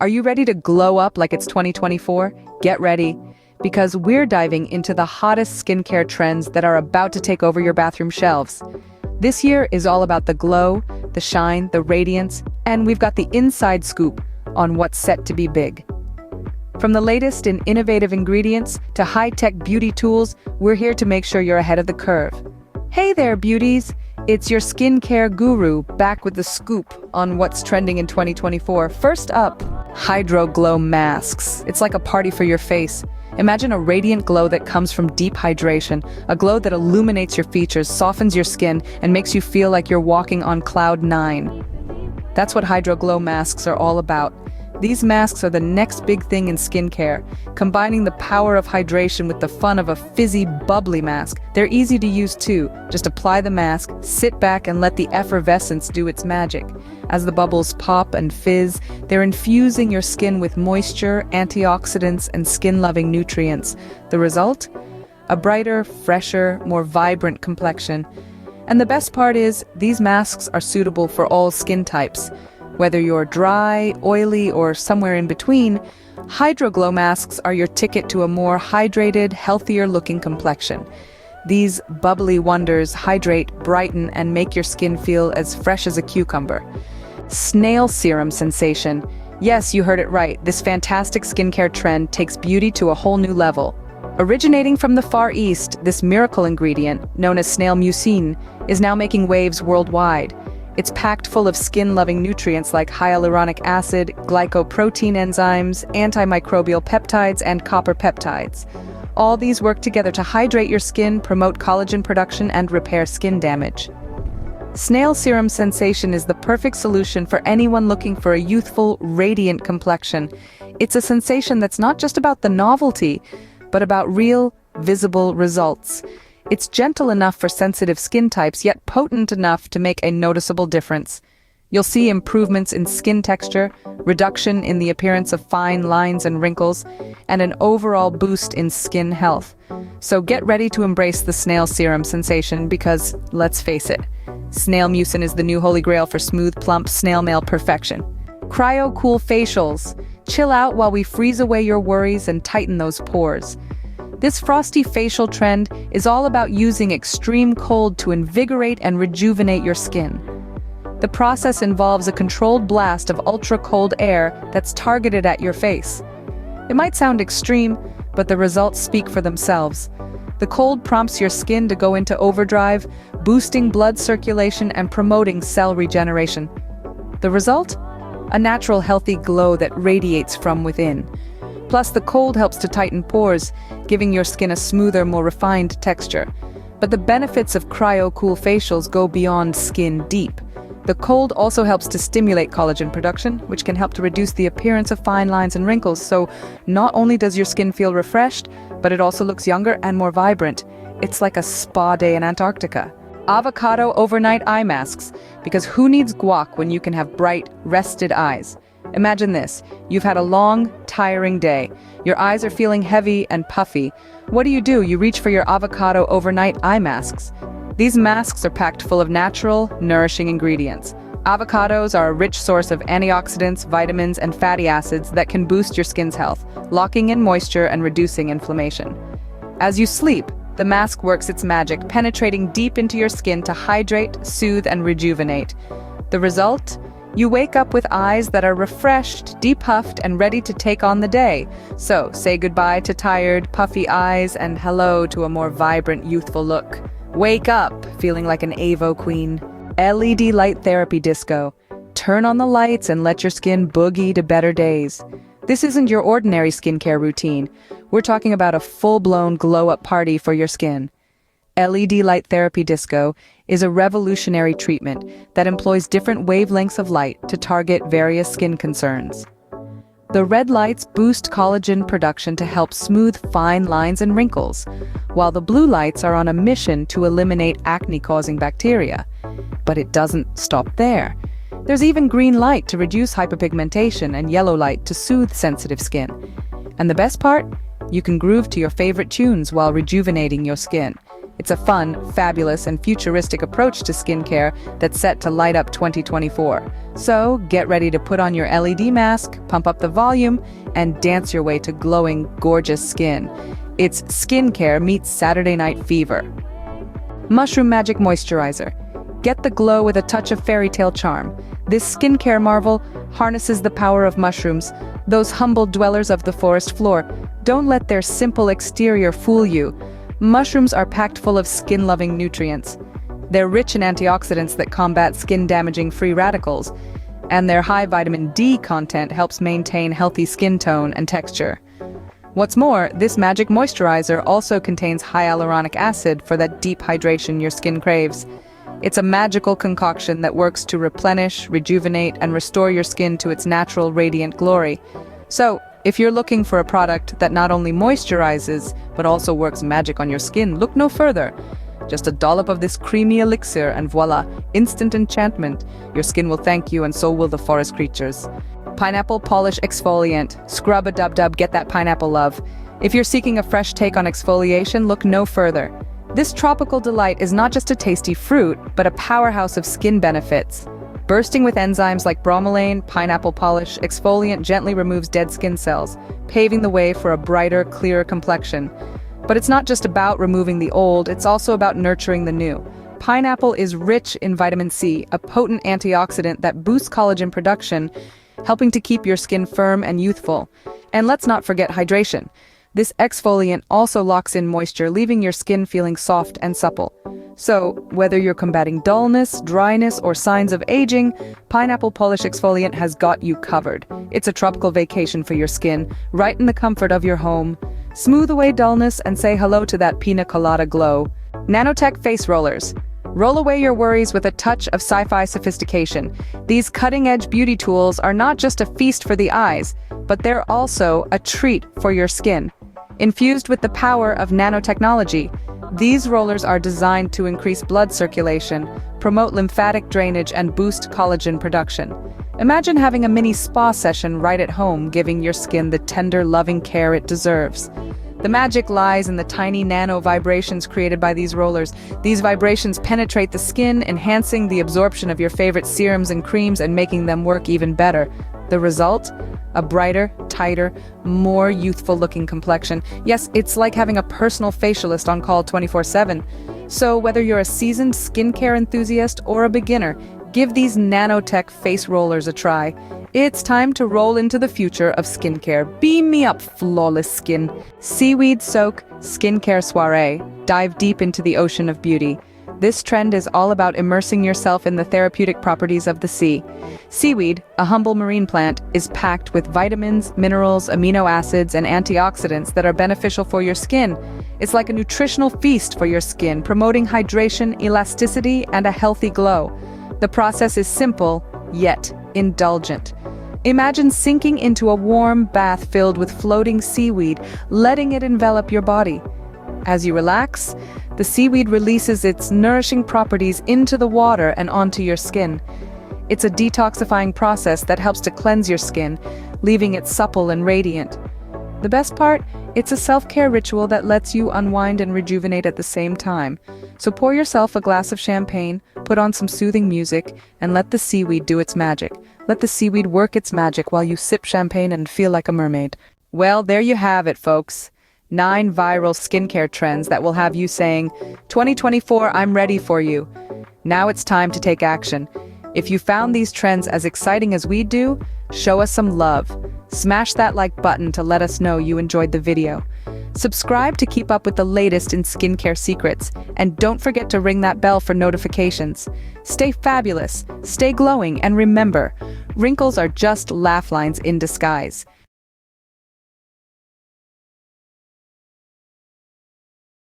Are you ready to glow up like it's 2024? Get ready, because we're diving into the hottest skincare trends that are about to take over your bathroom shelves. This year is all about the glow, the shine, the radiance, and we've got the inside scoop on what's set to be big. From the latest in innovative ingredients to high-tech beauty tools, we're here to make sure you're ahead of the curve. Hey there, beauties! It's your skincare guru back with the scoop on what's trending in 2024. First up, Hydro Glow masks. It's like a party for your face. Imagine a radiant glow that comes from deep hydration, a glow that illuminates your features, softens your skin, and makes you feel like you're walking on cloud 9. That's what Hydro Glow masks are all about. These masks are the next big thing in skincare, combining the power of hydration with the fun of a fizzy, bubbly mask. They're easy to use too. Just apply the mask, sit back, and let the effervescence do its magic. As the bubbles pop and fizz, they're infusing your skin with moisture, antioxidants, and skin-loving nutrients. The result? A brighter, fresher, more vibrant complexion. And the best part is, these masks are suitable for all skin types. Whether you're dry, oily, or somewhere in between, Hydro Glow masks are your ticket to a more hydrated, healthier-looking complexion. These bubbly wonders hydrate, brighten, and make your skin feel as fresh as a cucumber. Snail serum sensation. Yes, you heard it right. This fantastic skincare trend takes beauty to a whole new level. Originating from the Far East, this miracle ingredient, known as snail mucin, is now making waves worldwide. It's packed full of skin-loving nutrients like hyaluronic acid, glycoprotein enzymes, antimicrobial peptides, and copper peptides. All these work together to hydrate your skin, promote collagen production, and repair skin damage. Snail serum sensation is the perfect solution for anyone looking for a youthful, radiant complexion. It's a sensation that's not just about the novelty, but about real, visible results. It's gentle enough for sensitive skin types, yet potent enough to make a noticeable difference. You'll see improvements in skin texture, reduction in the appearance of fine lines and wrinkles, and an overall boost in skin health. So get ready to embrace the snail serum sensation because, let's face it, snail mucin is the new holy grail for smooth, plump, snail mail perfection. Cryo cool facials. Chill out while we freeze away your worries and tighten those pores. This frosty facial trend is all about using extreme cold to invigorate and rejuvenate your skin. The process involves a controlled blast of ultra-cold air that's targeted at your face. It might sound extreme, but the results speak for themselves. The cold prompts your skin to go into overdrive, boosting blood circulation and promoting cell regeneration. The result? A natural, healthy glow that radiates from within. Plus, the cold helps to tighten pores, giving your skin a smoother, more refined texture. But the benefits of cryo-cool facials go beyond skin deep. The cold also helps to stimulate collagen production, which can help to reduce the appearance of fine lines and wrinkles. So not only does your skin feel refreshed, but it also looks younger and more vibrant. It's like a spa day in Antarctica. Avocado overnight eye masks, because who needs guac when you can have bright, rested eyes? Imagine this. You've had a long, tiring day. Your eyes are feeling heavy and puffy. What do? You reach for your avocado overnight eye masks. These masks are packed full of natural, nourishing ingredients. Avocados are a rich source of antioxidants, vitamins, and fatty acids that can boost your skin's health, locking in moisture and reducing inflammation. As you sleep, the mask works its magic, penetrating deep into your skin to hydrate, soothe, and rejuvenate. The result? You wake up with eyes that are refreshed, depuffed, and ready to take on the day. So, say goodbye to tired, puffy eyes and hello to a more vibrant, youthful look. Wake up feeling like an Avo queen. LED light therapy disco. Turn on the lights and let your skin boogie to better days. This isn't your ordinary skincare routine. We're talking about a full-blown glow-up party for your skin. LED light therapy disco is a revolutionary treatment that employs different wavelengths of light to target various skin concerns. The red lights boost collagen production to help smooth fine lines and wrinkles, while the blue lights are on a mission to eliminate acne-causing bacteria. But it doesn't stop there. There's even green light to reduce hyperpigmentation and yellow light to soothe sensitive skin. And the best part? You can groove to your favorite tunes while rejuvenating your skin. It's a fun, fabulous, and futuristic approach to skincare that's set to light up 2024. So, get ready to put on your LED mask, pump up the volume, and dance your way to glowing, gorgeous skin. It's skincare meets Saturday Night Fever. Mushroom Magic Moisturizer. Get the glow with a touch of fairy tale charm. This skincare marvel harnesses the power of mushrooms, those humble dwellers of the forest floor. Don't let their simple exterior fool you. Mushrooms are packed full of skin-loving nutrients. They're rich in antioxidants that combat skin-damaging free radicals, and their high vitamin D content helps maintain healthy skin tone and texture. What's more, this magic moisturizer also contains hyaluronic acid for that deep hydration your skin craves. It's a magical concoction that works to replenish, rejuvenate, and restore your skin to its natural radiant glory. So, if you're looking for a product that not only moisturizes, but also works magic on your skin, look no further. Just a dollop of this creamy elixir and voila, instant enchantment. Your skin will thank you and so will the forest creatures. Pineapple Polish Exfoliant. Scrub-a-dub-dub, get that pineapple love. If you're seeking a fresh take on exfoliation, look no further. This tropical delight is not just a tasty fruit, but a powerhouse of skin benefits. Bursting with enzymes like bromelain, Pineapple Polish Exfoliant gently removes dead skin cells, paving the way for a brighter, clearer complexion. But it's not just about removing the old, it's also about nurturing the new. Pineapple is rich in vitamin C, a potent antioxidant that boosts collagen production, helping to keep your skin firm and youthful. And let's not forget hydration. This exfoliant also locks in moisture, leaving your skin feeling soft and supple. So, whether you're combating dullness, dryness, or signs of aging, Pineapple Polish Exfoliant has got you covered. It's a tropical vacation for your skin, right in the comfort of your home. Smooth away dullness and say hello to that pina colada glow. Nanotech Face Rollers. Roll away your worries with a touch of sci-fi sophistication. These cutting-edge beauty tools are not just a feast for the eyes, but they're also a treat for your skin. Infused with the power of nanotechnology, these rollers are designed to increase blood circulation, promote lymphatic drainage, and boost collagen production. Imagine having a mini spa session right at home, giving your skin the tender, loving care it deserves. The magic lies in the tiny nano vibrations created by these rollers. These vibrations penetrate the skin, enhancing the absorption of your favorite serums and creams and making them work even better. The result? A brighter, tighter, more youthful-looking complexion. Yes, it's like having a personal facialist on call 24/7. So whether you're a seasoned skincare enthusiast or a beginner, give these nanotech face rollers a try. It's time to roll into the future of skincare. Beam me up, flawless skin. Seaweed Soak Skincare Soiree. Dive deep into the ocean of beauty. This trend is all about immersing yourself in the therapeutic properties of the sea. Seaweed, a humble marine plant, is packed with vitamins, minerals, amino acids, and antioxidants that are beneficial for your skin. It's like a nutritional feast for your skin, promoting hydration, elasticity, and a healthy glow. The process is simple, yet indulgent. Imagine sinking into a warm bath filled with floating seaweed, letting it envelop your body. As you relax, the seaweed releases its nourishing properties into the water and onto your skin. It's a detoxifying process that helps to cleanse your skin, leaving it supple and radiant. The best part? It's a self-care ritual that lets you unwind and rejuvenate at the same time. So pour yourself a glass of champagne, put on some soothing music, and let the seaweed do its magic. Let the seaweed work its magic while you sip champagne and feel like a mermaid. Well, there you have it, folks. 9 viral skincare trends that will have you saying, 2024, I'm ready for you. Now it's time to take action. If you found these trends as exciting as we do, show us some love. Smash that like button to let us know you enjoyed the video. Subscribe to keep up with the latest in skincare secrets, and don't forget to ring that bell for notifications. Stay fabulous, stay glowing, and remember, wrinkles are just laugh lines in disguise.